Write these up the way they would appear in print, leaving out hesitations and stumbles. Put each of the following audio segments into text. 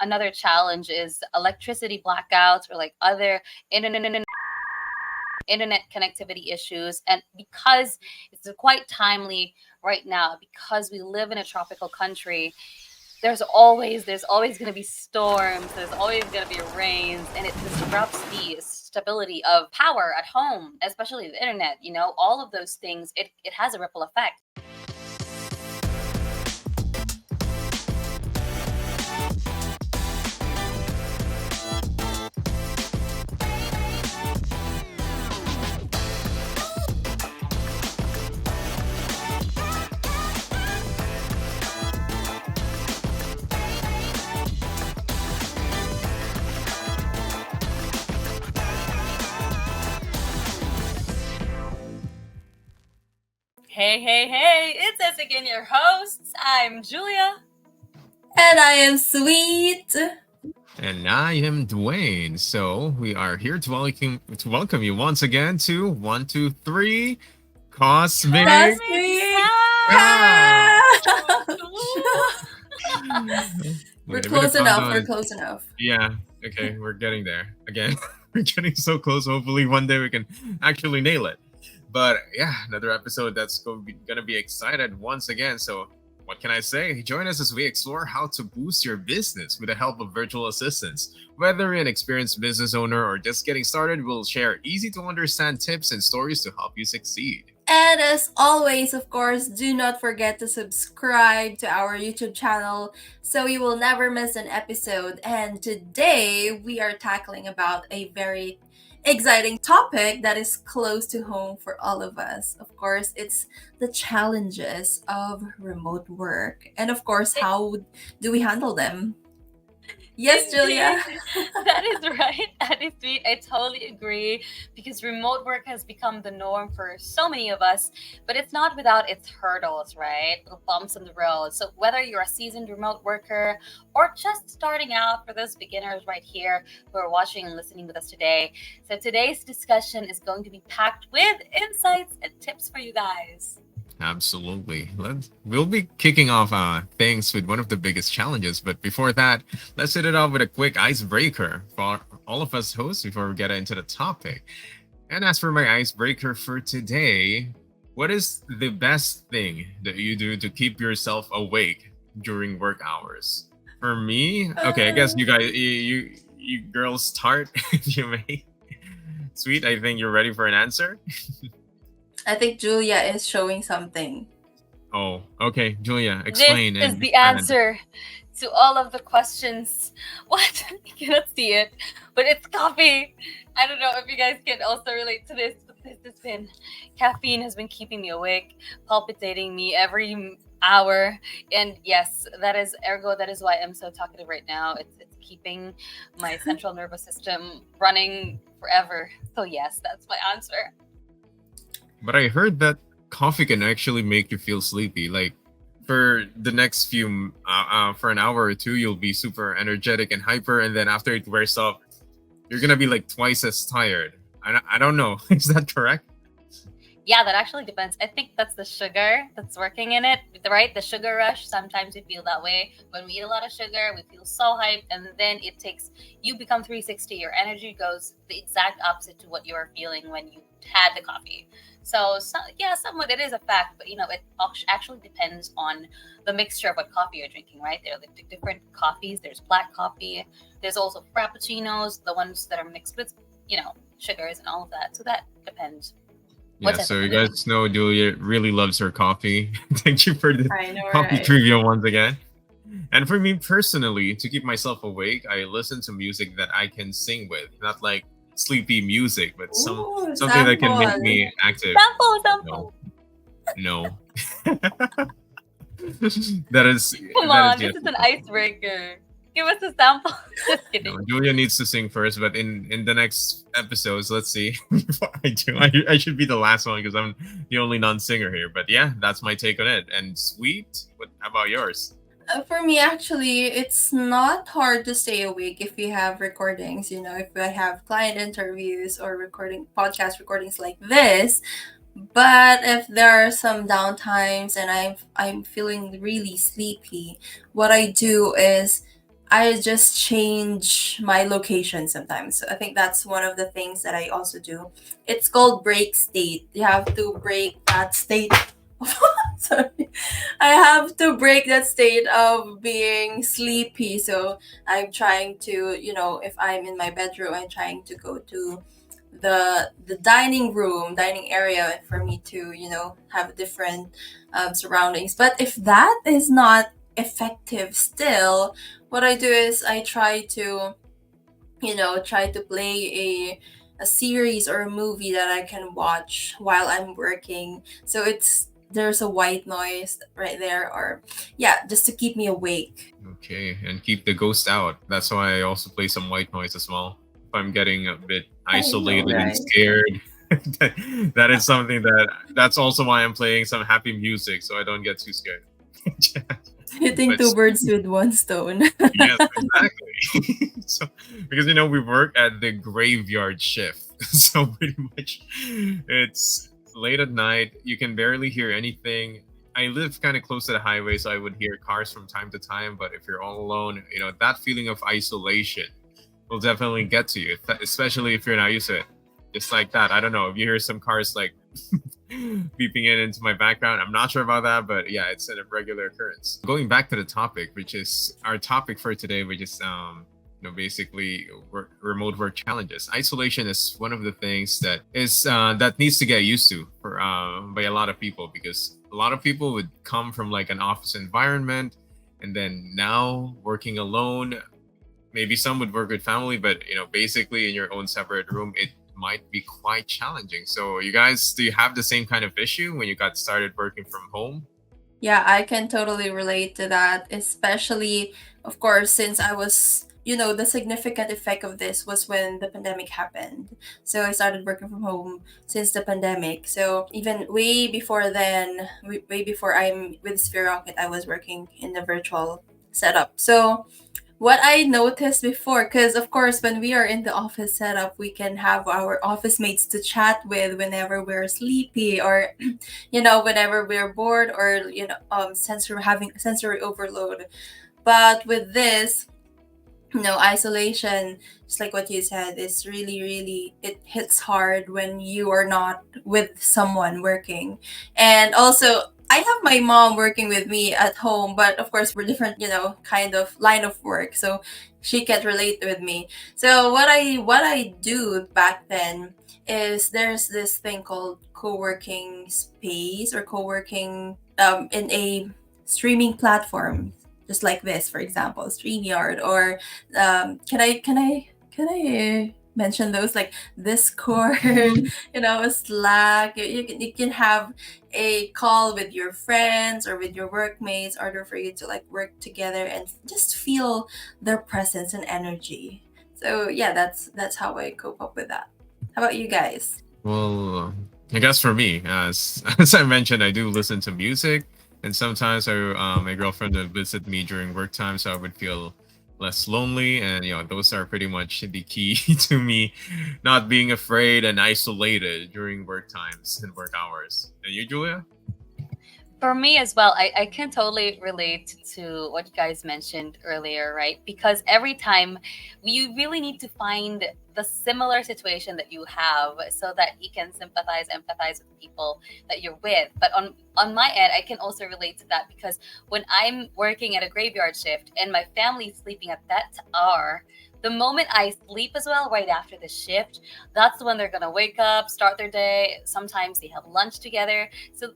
another challenge is electricity blackouts or like other internet connectivity issues. And because it's quite timely right now, because we live in a tropical country, there's always going to be storms, there's always going to be rains, and it disrupts the stability of power at home, especially the internet. All of those things, it has a ripple effect. Hey, hey, hey, it's us again, your hosts. I'm Julia. And I am Sweet. And I am Dwayne. So we are here to welcome you once again to 123 Cosmic. We're close enough. We're close enough. Yeah. Okay. We're getting there. Again, we're getting so close. Hopefully one day we can actually nail it. But yeah, another episode that's going to be excited once again. So what can I say? Join us as we explore how to boost your business with the help of virtual assistants. Whether you're an experienced business owner or just getting started, we'll share easy to understand tips and stories to help you succeed. And as always, of course, do not forget to subscribe to our YouTube channel so you will never miss an episode. And today we are tackling about a very exciting topic that is close to home for all of us. Of course, it's the challenges of remote work. And of course, how do we handle them? Yes, Julia. That is right. That is sweet. I totally agree, because remote work has become the norm for so many of us, but it's not without its hurdles, right? Little bumps in the road. So whether you're a seasoned remote worker or just starting out, for those beginners right here who are watching and listening with us today, so today's discussion is going to be packed with insights and tips for you guys. Absolutely. We'll be kicking off things with one of the biggest challenges. But before that, let's hit it off with a quick icebreaker for all of us hosts before we get into the topic. And as for my icebreaker for today, what is the best thing that you do to keep yourself awake during work hours? For me, okay, I guess you guys, you girls start if you may. Sweet, I think you're ready for an answer. I think Julia is showing something. Oh, okay. Julia, explain. This is the answer to all of the questions. What? You cannot see it, but it's coffee. I don't know if you guys can also relate to this, but this has been, caffeine has been keeping me awake, palpitating me every hour. And yes, that is why I'm so talkative right now. It's keeping my central nervous system running forever. So yes, that's my answer. But I heard that coffee can actually make you feel sleepy. Like for the next few, for an hour or two, you'll be super energetic and hyper, and then after it wears off, you're gonna be like twice as tired. I don't know. Is that correct? Yeah, that actually depends. I think that's the sugar that's working in it, right? The sugar rush. Sometimes we feel that way. When we eat a lot of sugar, we feel so hyped, and then you become 360. Your energy goes the exact opposite to what you were feeling when you had the coffee. So yeah, somewhat it is a fact, but it actually depends on the mixture of what coffee you're drinking, right? There are like different coffees. There's black coffee. There's also frappuccinos, the ones that are mixed with, sugars and all of that. So that depends. Yeah, so you guys know Julia really loves her coffee. Thank you for the coffee right? trivia once again. And for me personally, to keep myself awake, I listen to music that I can sing with, not like sleepy music, but something that can make me active. Sample. No. That is. Come on, this is an icebreaker. Give us a sample. Just kidding. No, Julia needs to sing first, but in the next episodes, let's see. Before I do, I should be the last one because I'm the only non-singer here. But yeah, that's my take on it. And Sweet, how about yours? For me, actually, it's not hard to stay awake if you have recordings. If I have client interviews or podcast recordings like this. But if there are some downtimes and I'm feeling really sleepy, what I do is I just change my location sometimes. So I think that's one of the things that I also do. It's called break state. You have to break that state. Sorry. I have to break that state of being sleepy. So I'm trying to, if I'm in my bedroom, I'm trying to go to the dining area for me to, have different surroundings. But if that is not effective still, what I do is I try to play a series or a movie that I can watch while I'm working. So there's a white noise right there, or yeah, just to keep me awake. Okay, and keep the ghost out. That's why I also play some white noise as well. If I'm getting a bit I know, isolated and right? scared, that is something that's also why I'm playing some happy music so I don't get too scared. Hitting But two birds with one stone. yes, exactly. So because we work at the graveyard shift, so pretty much it's late at night. You can barely hear anything. I live kind of close to the highway, so I would hear cars from time to time. But if you're all alone, that feeling of isolation will definitely get to you, especially if you're not used to it. Just like that. I don't know if you hear some cars like beeping in into my background. I'm not sure about that, but yeah, it's a regular occurrence. Going back to the topic, which is our topic for today, which is basically remote work challenges. Isolation is one of the things that needs to get used to for by a lot of people, because a lot of people would come from like an office environment, and then now working alone. Maybe some would work with family, but basically in your own separate room, it might be quite challenging. So, you guys, do you have the same kind of issue when you got started working from home? Yeah, I can totally relate to that, especially, of course, since I was, the significant effect of this was when the pandemic happened. So I started working from home since the pandemic. So even way before then, way before I'm with Sphere Rocket, I was working in the virtual setup. So what I noticed before, because of course, when we are in the office setup, we can have our office mates to chat with whenever we're sleepy, or, whenever we're bored, or, having sensory overload. But with this, isolation, just like what you said, is really, really, it hits hard when you are not with someone working. And also, I have my mom working with me at home, but of course we're different, kind of line of work, so she can't relate with me. So what I do back then is there's this thing called co-working space, or co-working in a streaming platform, just like this, for example, StreamYard, or can I mention those, like Discord, Slack. You can have a call with your friends or with your workmates, order for you to like work together and just feel their presence and energy. So yeah, that's how I cope up with that. How about you guys? Well, I guess for me, as as I mentioned, I do listen to music, and sometimes my girlfriend would visit me during work time, so I would feel less lonely, and those are pretty much the key to me not being afraid and isolated during work times and work hours. And you, Julia? For me as well, I can totally relate to what you guys mentioned earlier, right? Because every time you really need to find the similar situation that you have so that you can sympathize, empathize with people that you're with. But on my end, I can also relate to that because when I'm working at a graveyard shift and my family's sleeping at that hour, the moment I sleep as well, right after the shift, that's when they're gonna wake up, start their day. Sometimes they have lunch together. So,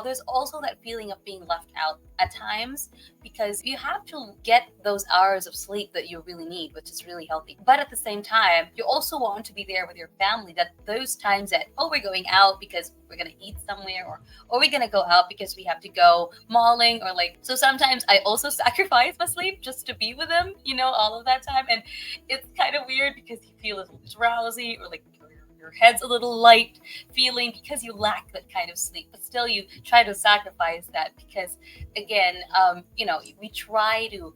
there's also that feeling of being left out at times because you have to get those hours of sleep that you really need, which is really healthy. But at the same time, you also want to be there with your family, that those times that, oh, we're going out because we're going to eat somewhere, or we're going to go out because we have to go mauling, or like, so sometimes I also sacrifice my sleep just to be with them, all of that time. And it's kind of weird because you feel a little drowsy or like your head's a little light feeling because you lack that kind of sleep, but still you try to sacrifice that because again, we try to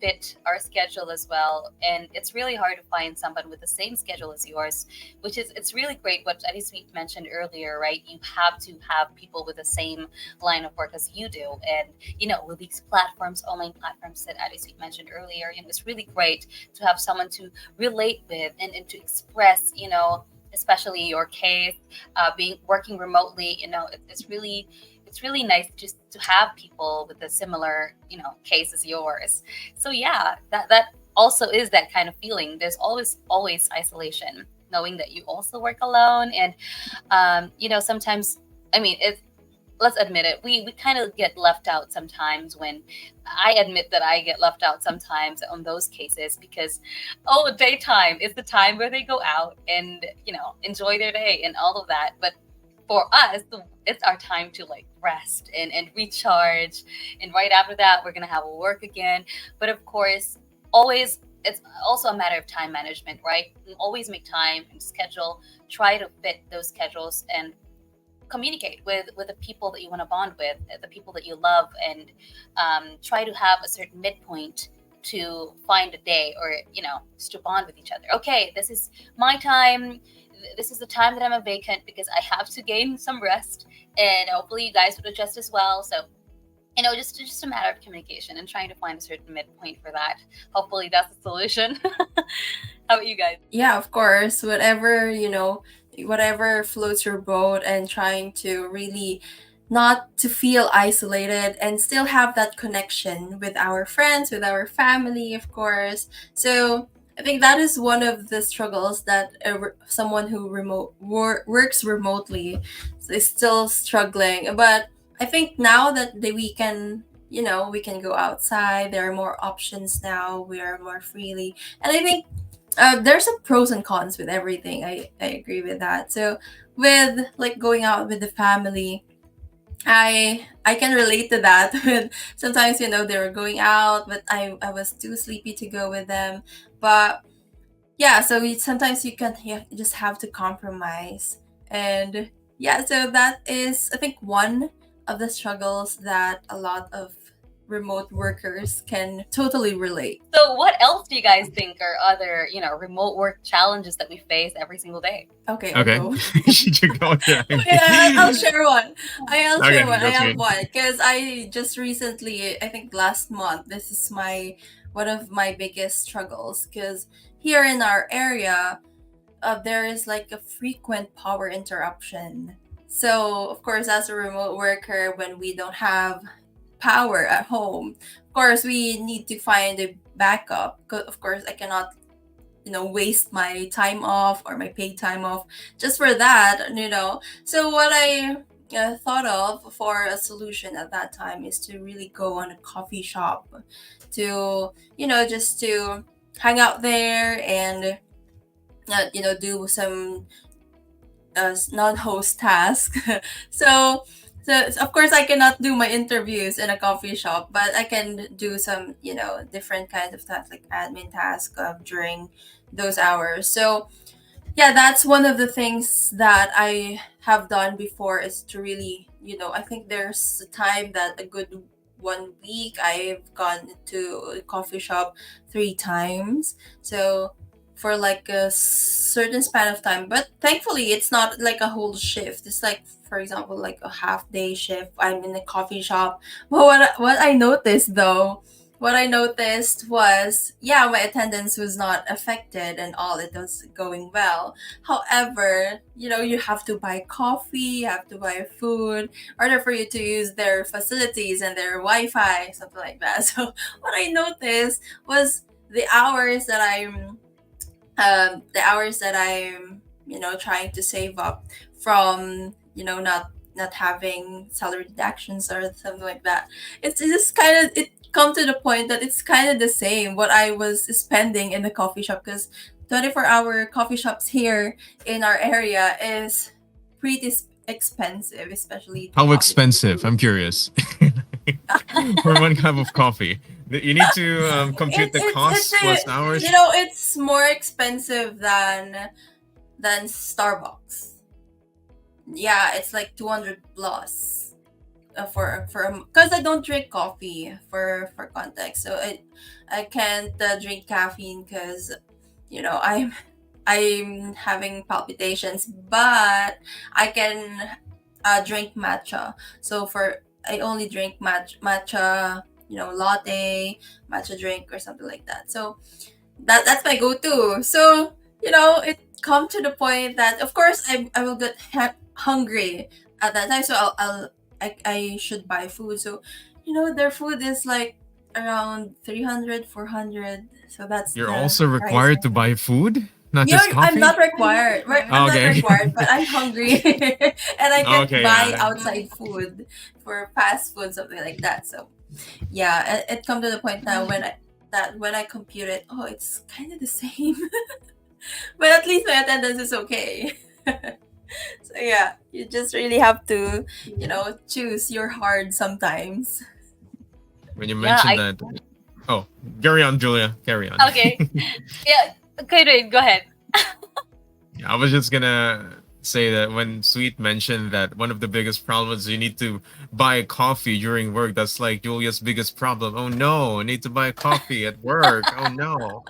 fit our schedule as well, and it's really hard to find someone with the same schedule as yours, which is it's really great what Eddie Sweet mentioned earlier, right? You have to have people with the same line of work as you do, and with these platforms, online platforms that Eddie Sweet mentioned earlier, it's really great to have someone to relate with and to express, especially your case, being working remotely, it's really nice just to have people with a similar, case as yours. So yeah, that also is that kind of feeling. There's always isolation, knowing that you also work alone, and sometimes, I mean, it's let's admit it, we kind of get left out sometimes. When I admit that I get left out sometimes on those cases, because daytime is the time where they go out and enjoy their day and all of that, but for us, it's our time to like rest and recharge, and right after that we're gonna have work again. But of course, always it's also a matter of time management, right? Always make time and schedule, try to fit those schedules, and communicate with the people that you want to bond with, the people that you love, and try to have a certain midpoint to find a day, or just to bond with each other. Okay, this is my time. This is the time that I'm vacant because I have to gain some rest, and hopefully you guys would adjust as well. So just a matter of communication and trying to find a certain midpoint for that. Hopefully that's the solution. How about you guys? Yeah, of course. Whatever floats your boat, and trying to really not to feel isolated and still have that connection with our friends, with our family, of course. So I think that is one of the struggles that someone who works remotely is still struggling. But I think now that we can go outside, there are more options now. We are more freely, and I think there's some pros and cons with everything. I agree with that. So with like going out with the family, I can relate to that. With sometimes they were going out, but I was too sleepy to go with them. But yeah, so sometimes you just have to compromise, and yeah, so that is I think one of the struggles that a lot of remote workers can totally relate. So what else do you guys think are other, remote work challenges that we face every single day? Okay, I'll Okay. go. Should you go there? Yeah, I'll share one. I'll Okay, share one. I that's have me. one because I just recently, I think last month, this is one of my biggest struggles because here in our area, there is like a frequent power interruption. So of course, as a remote worker, when we don't have power at home, of course we need to find a backup. Of course, I cannot waste my time off or my paid time off just for that. So what I thought of for a solution at that time is to really go on a coffee shop to just to hang out there and do some non-host task. so so of course I cannot do my interviews in a coffee shop, but I can do some different kinds of tasks like admin tasks during those hours. So yeah, that's one of the things that I have done before, is to really I think there's a time that a good 1 week I've gone to a coffee shop 3 times. So for like a certain span of time, but thankfully it's not like a whole shift. It's like, for example, like a half day shift, I'm in a coffee shop. But what I noticed was, yeah, my attendance was not affected and all, it was going well. However, you have to buy coffee, you have to buy food in order for you to use their facilities and their Wi-Fi, something like that. So what I noticed was the hours that I'm trying to save up from not having salary deductions or something like that. It's just kind of, it come to the point that it's kind of the same what I was spending in the coffee shop, because 24-hour coffee shops here in our area is pretty expensive, especially the How coffee. expensive? I'm curious. For one cup of coffee, you need to compute the cost plus hours. It's more expensive than than Starbucks. Yeah, it's like 200 plus for because I don't drink coffee for context. So I can't drink caffeine because I'm having palpitations, but I can drink matcha. So for I only drink matcha, latte, matcha drink or something like that. So that's my go-to. So it come to the point that of course I will get hungry at that time. So I should buy food. So their food is like around 300, 400. So that's You're the also price. required to buy food, not You know, just I'm coffee. not required. I'm Oh, not okay. required, but I'm hungry, and I can Okay, buy yeah. outside food for fast food, something like that. So yeah, it come to the point now when I compute it, oh, it's kind of the same, but at least my attendance is okay. So yeah, you just really have to, choose your hard sometimes. When you Yeah, mentioned that, oh, carry on, Julia. Carry on. okay. Yeah, okay, wait, go ahead. I was just gonna say that when Sweet mentioned that one of the biggest problems you need to buy coffee during work, that's like Julia's biggest problem. Oh no, I need to buy coffee at work. Oh no.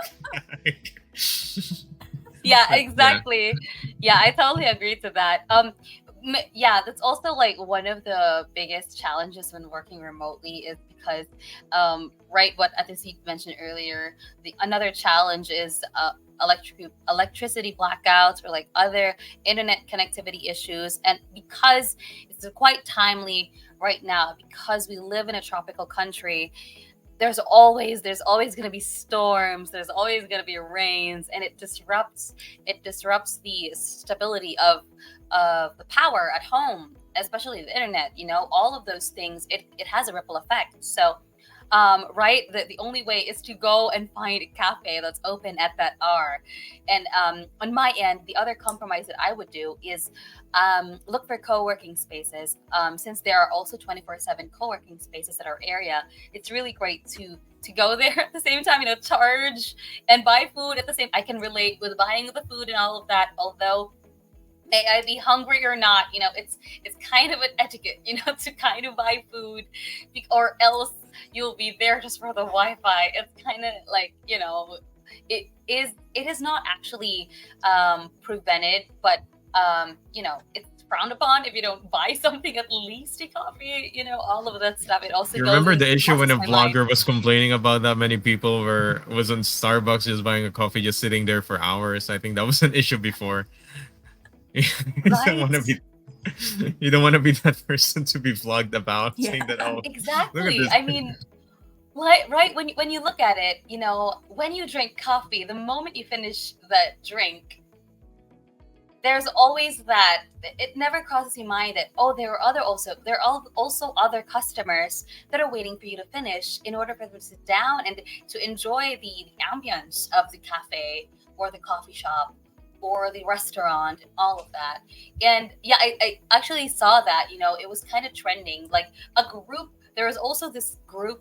Yeah, But yeah, exactly. Yeah, I totally agree to that. Yeah, that's also like one of the biggest challenges when working remotely is because, right, what Atisit mentioned earlier, the another challenge is electricity blackouts or like other internet connectivity issues, and because it's quite timely right now because we live in a tropical country, there's always going to be storms, there's always going to be rains, and it disrupts the stability of the power at home, especially the internet. All of those things, it has a ripple effect. So right, the only way is to go and find a cafe that's open at that hour. And on my end, the other compromise that I would do is look for co-working spaces. Since there are also 24/7 co-working spaces at our area, it's really great to go there at the same time, charge and buy food at the same. I can relate with buying the food and all of that, although may I be hungry or not, it's kind of an etiquette, to kind of buy food, or else you'll be there just for the Wi-Fi. It's kind of like, it is not actually prevented, but it's frowned upon if you don't buy something, at least a coffee, all of that stuff. It also you goes remember into the issue when crosses a my mind. vlogger was complaining about that many people was on Starbucks just buying a coffee, just sitting there for hours. I think that was an issue before. You don't want Right. to be you don't want to be that person to be vlogged about Yeah. saying that, oh, look at Exactly. this. I mean, right, when you look at it, when you drink coffee, the moment you finish that drink, there's always that, it never crosses your mind that, oh, there are also other customers that are waiting for you to finish in order for them to sit down and to enjoy the ambience of the cafe or the coffee shop or the restaurant and all of that. And yeah, I actually saw that, it was kind of trending, like a group. There was also this group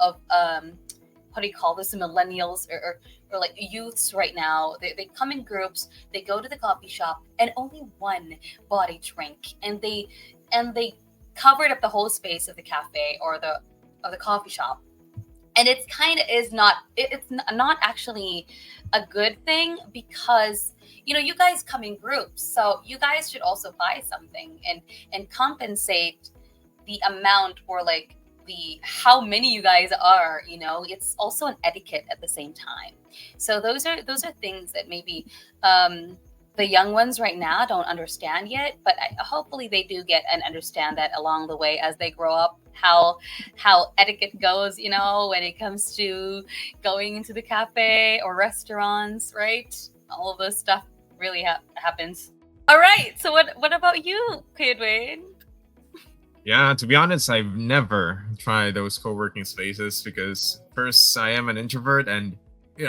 of what do you call this, millennials, or like youths right now. They come in groups, they go to the coffee shop, and only one bought a drink, and they covered up the whole space of the cafe or the coffee shop. And it's kind of is not it's not actually a good thing, because you guys come in groups, so you guys should also buy something and compensate the amount, or like the how many you guys are. It's also an etiquette at the same time. So those are things that maybe the young ones right now don't understand yet, but hopefully they do get and understand that along the way as they grow up, how etiquette goes, when it comes to going into the cafe or restaurants, right? All of those stuff really happens. All right, so what about you, Kidwin? Yeah, to be honest, I've never tried those co-working spaces because first I am an introvert, and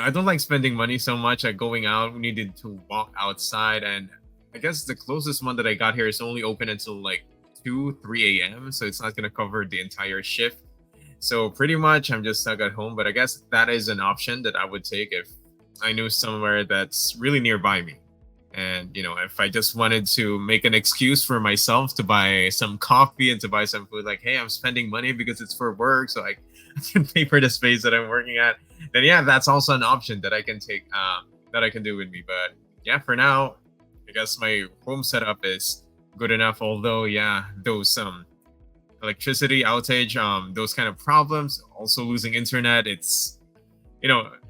I don't like spending money so much at going out. We needed to walk outside, and I guess the closest one that I got here is only open until like 2, 3 a.m. So it's not gonna cover the entire shift. So pretty much I'm just stuck at home. But I guess that is an option that I would take if I knew somewhere that's really nearby me. And if I just wanted to make an excuse for myself to buy some coffee and to buy some food, like, hey, I'm spending money because it's for work, so I can pay for the space that I'm working at. Then yeah, that's also an option that I can take, that I can do with me. But yeah, for now, I guess my home setup is good enough. Although yeah, those electricity outage, those kind of problems, also losing internet, it's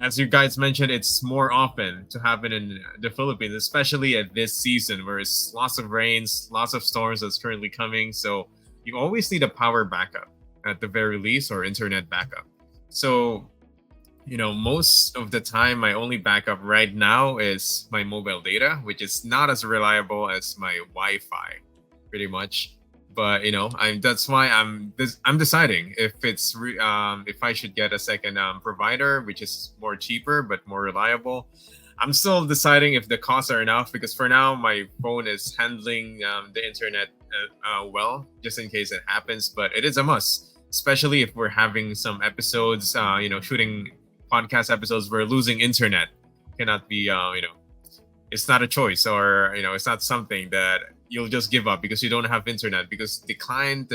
as you guys mentioned, it's more often to happen in the Philippines, especially at this season where it's lots of rains, lots of storms that's currently coming. So you always need a power backup at the very least, or internet backup. So, most of the time, my only backup right now is my mobile data, which is not as reliable as my Wi-Fi, pretty much. But I'm that's why I'm deciding if I should get a second provider, which is more cheaper but more reliable. I'm still deciding if the costs are enough, because for now my phone is handling the internet well, just in case it happens. But it is a must, especially if we're having some episodes, shooting podcast episodes. We're losing internet. Cannot be, it's not a choice, or it's not something that you'll just give up because you don't have internet, because the clients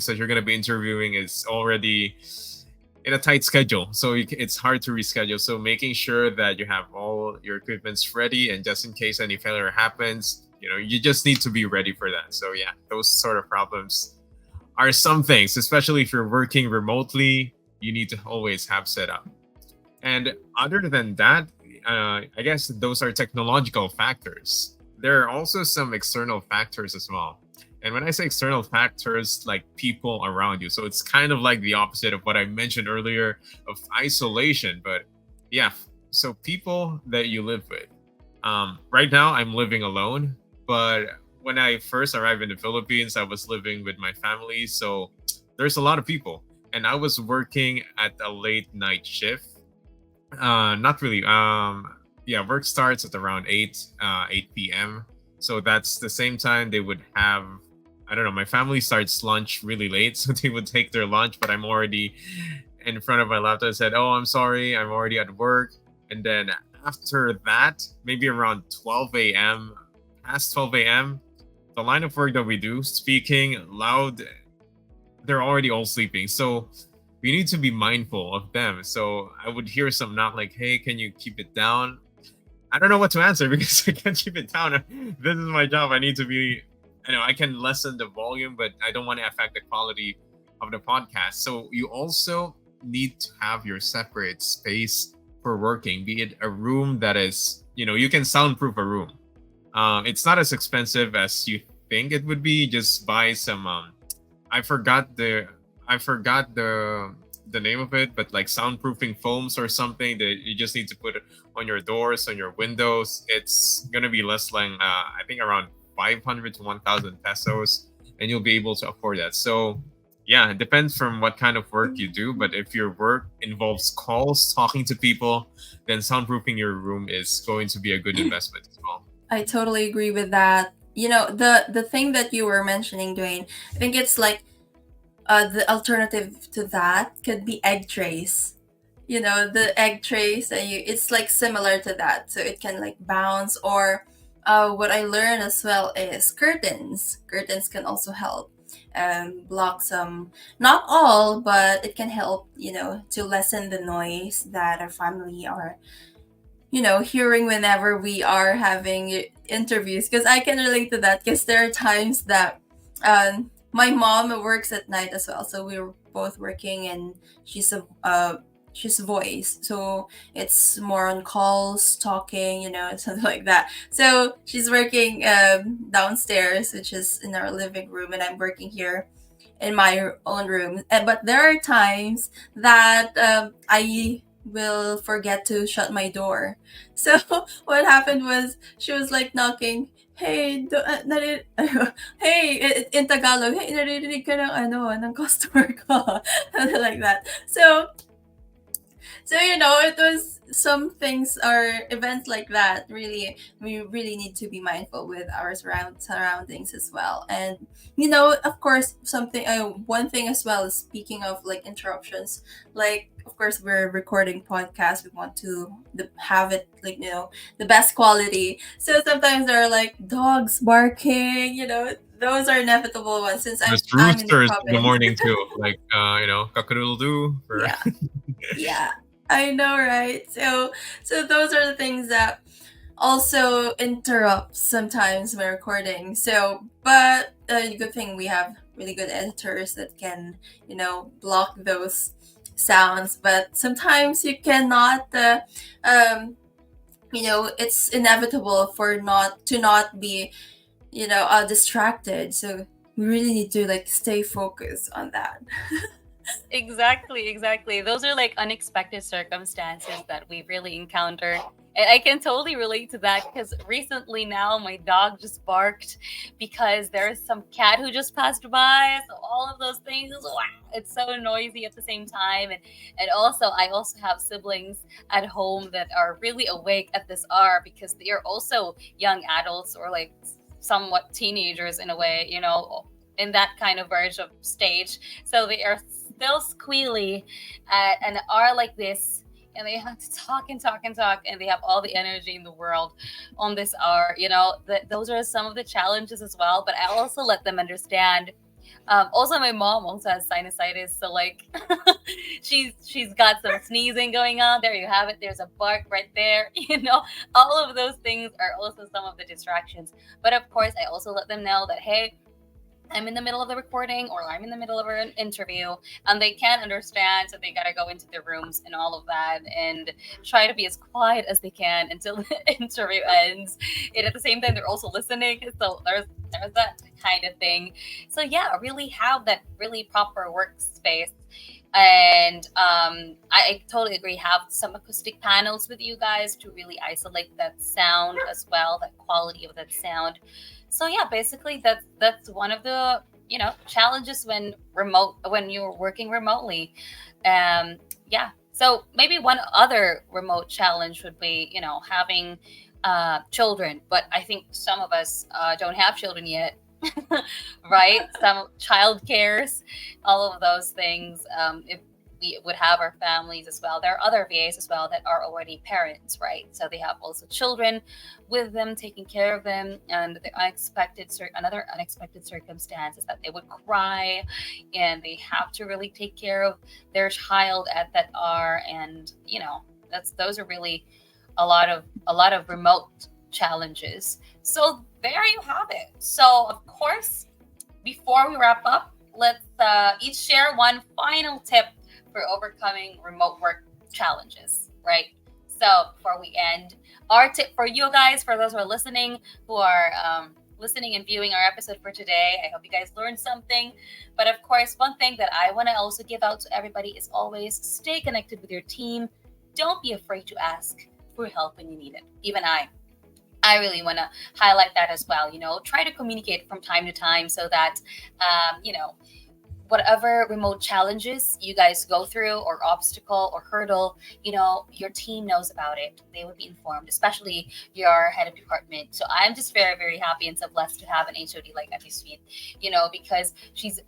that you're going to be interviewing is already in a tight schedule, so it's hard to reschedule. So making sure that you have all your equipments ready, and just in case any failure happens, you just need to be ready for that. So yeah, those sort of problems are some things, especially if you're working remotely, you need to always have set up. And other than that, I guess those are technological factors. There are also some external factors as well. And when I say external factors, like people around you, so it's kind of like the opposite of what I mentioned earlier of isolation. But yeah, so people that you live with. Right now, I'm living alone. But when I first arrived in the Philippines, I was living with my family. So there's a lot of people. And I was working at a late night shift. Not really. Yeah, work starts at around 8 p.m. So that's the same time they would have, I don't know, my family starts lunch really late, so they would take their lunch, but I'm already in front of my laptop. I said, "Oh, I'm sorry, I'm already at work." And then after that, maybe around 12 a.m., past 12 a.m., the line of work that we do, speaking loud, they're already all sleeping. So we need to be mindful of them. So I would hear some not like, "Hey, can you keep it down?" I don't know what to answer because I can't keep it down. This is my job. I need to be, I can lessen the volume, but I don't want to affect the quality of the podcast. So you also need to have your separate space for working, be it a room that is, you can soundproof a room. It's not as expensive as you think it would be. Just buy some, I forgot the name of it, but like soundproofing foams or something that you just need to put it on your doors, on your windows. It's gonna be less than I think around 500 to 1,000 pesos, and you'll be able to afford that. So yeah, it depends from what kind of work you do. But if your work involves calls, talking to people, then soundproofing your room is going to be a good investment as well. I totally agree with that. The thing that you were mentioning, Dwayne, I think it's like the alternative to that could be egg trays. The egg trays that it's like similar to that, so it can like bounce. Or what I learned as well is curtains can also help block some, not all, but it can help, to lessen the noise that our family are hearing whenever we are having interviews. Because I can relate to that, because there are times that my mom works at night as well, so we're both working, and she's voice, so it's more on calls, talking, something like that. So she's working downstairs, which is in our living room, and I'm working here in my own room. But there are times that I will forget to shut my door. So what happened was, she was like knocking, "Hey, hey," in Tagalog, "Hey, naririnig ka ng customer ko." Something like that. So it was some things are events like that. Really, we really need to be mindful with our surroundings as well. And of course, something one thing as well is, speaking of like interruptions, like of course we're recording podcasts, we want to have it like the best quality. So sometimes there are like dogs barking. Those are inevitable ones since There's I'm in the roosters in the province. morning too, like cock-a-doodle-doo for Yeah, yeah, I know, right? So those are the things that also interrupt sometimes my recording. So, but good thing we have really good editors that can, block those sounds. But sometimes you cannot. It's inevitable for not be, distracted. So we really need to like stay focused on that. Exactly, exactly. Those are like unexpected circumstances that we really encounter. And I can totally relate to that because recently now my dog just barked because there's some cat who just passed by. So all of those things, wow, it's so noisy at the same time. And also I also have siblings at home that are really awake at this hour because they are also young adults or like somewhat teenagers in a way, in that kind of verge of stage. So they are still squealy at an hour like this, and they have to talk and talk and talk, and they have all the energy in the world on this hour. Those are some of the challenges as well. But I also let them understand. Also, my mom also has sinusitis, so like, she's got some sneezing going on. There you have it. There's a bark right there. All of those things are also some of the distractions. But of course, I also let them know that, hey, I'm in the middle of the recording or I'm in the middle of an interview, and they can't understand, so they gotta go into their rooms and all of that and try to be as quiet as they can until the interview ends. And at the same time they're also listening. So there's that kind of thing. So yeah, really have that really proper workspace. And I totally agree. Have some acoustic panels with you guys to really isolate that sound as well, that quality of that sound. So yeah, basically that's one of the challenges when you're working remotely. Yeah. So maybe one other remote challenge would be having children, but I think some of us don't have children yet. Right? Some child cares, all of those things. If we would have our families as well, there are other VAs as well that are already parents, right? So they have also children with them, taking care of them, and the another unexpected circumstance is that they would cry, and they have to really take care of their child at that hour, and those are really a lot of remote challenges. So there you have it. So of course, before we wrap up, let's each share one final tip for overcoming remote work challenges, right? So before we end, our tip for you guys, for those who are listening, who are listening and viewing our episode for today, I hope you guys learned something. But of course, one thing that I want to also give out to everybody is always stay connected with your team. Don't be afraid to ask for help when you need it. Even I really want to highlight that as well. Try to communicate from time to time so that, whatever remote challenges you guys go through or obstacle or hurdle, your team knows about it. They would be informed, especially your head of department. So I'm just very, very happy and so blessed to have an HOD like Effie Sweet, because she's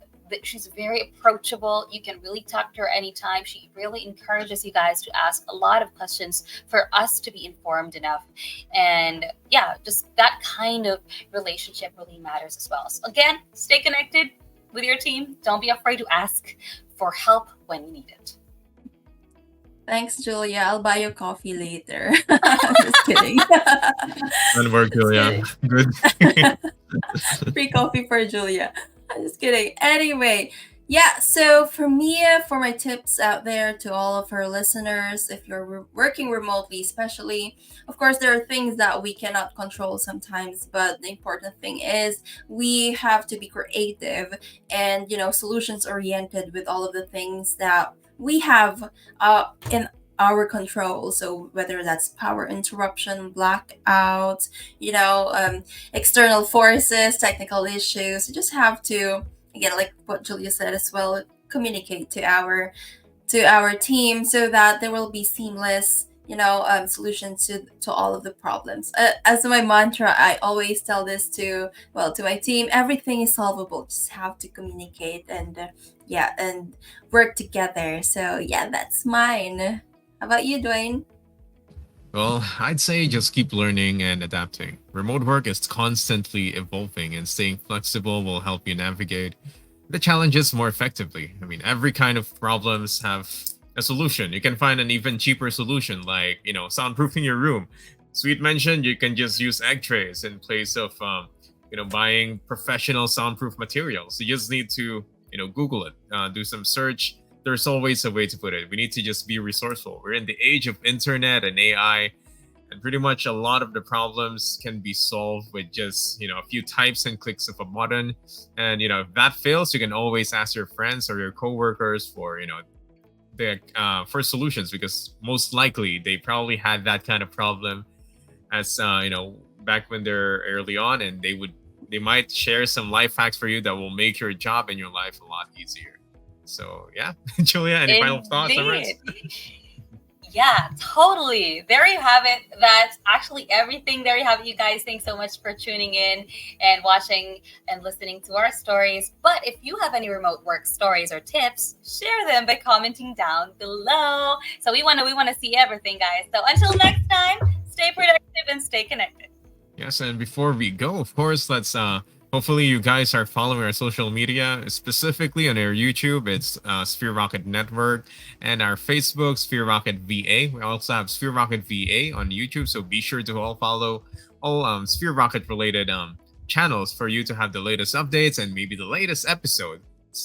very approachable. You can really talk to her anytime. She really encourages you guys to ask a lot of questions for us to be informed enough. And yeah, just that kind of relationship really matters as well. So again, stay connected with your team. Don't be afraid to ask for help when you need it. Thanks, Julia. I'll buy you coffee later. Just kidding. and work, Just Julia. kidding. Good. Free coffee for Julia. I'm just kidding. Anyway, yeah, so for me, for my tips out there to all of our listeners, if you're working remotely, especially, of course, there are things that we cannot control sometimes, but the important thing is we have to be creative and, solutions oriented with all of the things that we have in our control. So whether that's power interruption, blackouts, external forces, technical issues, you just have to, again, like what Julia said as well, communicate to our team so that there will be seamless solutions to all of the problems. As my mantra, I always tell this to my team: everything is solvable. Just have to communicate and yeah, and work together. So yeah, that's mine. How about you, Dwayne? Well, I'd say just keep learning and adapting. Remote work is constantly evolving, and staying flexible will help you navigate the challenges more effectively. I mean, every kind of problems have a solution. You can find an even cheaper solution, like soundproofing your room. Sweet mentioned, you can just use egg trays in place of buying professional soundproof materials. You just need to Google it, do some search. There's always a way to put it. We need to just be resourceful. We're in the age of internet and AI, and pretty much a lot of the problems can be solved with just a few types and clicks of a button. And if that fails, you can always ask your friends or your coworkers for the for solutions, because most likely they probably had that kind of problem as back when they're early on, and they might share some life hacks for you that will make your job and your life a lot easier. So yeah, Julia, any final thoughts on this? Indeed. Yeah, totally. There you have it. That's actually everything. There you have it, you guys. Thanks so much for tuning in and watching and listening to our stories. But if you have any remote work stories or tips, share them by commenting down below. So we wanna see everything, guys. So until next time, stay productive and stay connected. Yes, and before we go, of course, let's hopefully you guys are following our social media, specifically on our YouTube. It's Sphere Rocket Network, and our Facebook, Sphere Rocket VA. We also have Sphere Rocket VA on YouTube, so be sure to all follow all Sphere Rocket related channels for you to have the latest updates and maybe the latest episodes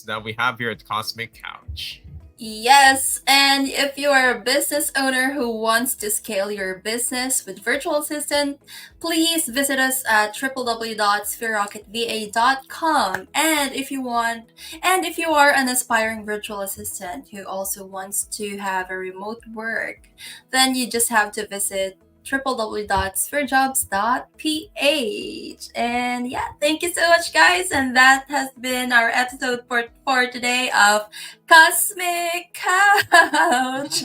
that we have here at Cosmic Couch. Yes, and if you are a business owner who wants to scale your business with virtual assistant, please visit us at www.sphererocketva.com. And if you are an aspiring virtual assistant who also wants to have a remote work, then you just have to visit www.spherejobs.ph. And yeah, thank you so much, guys. And that has been our episode for today of Cosmic Couch.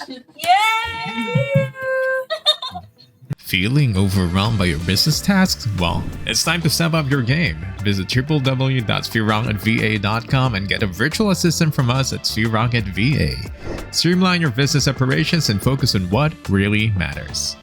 Yay! Feeling overwhelmed by your business tasks? Well, it's time to step up your game. Visit www.sphererocketva.com and get a virtual assistant from us at Sphere Rocket VA. Streamline your business operations and focus on what really matters.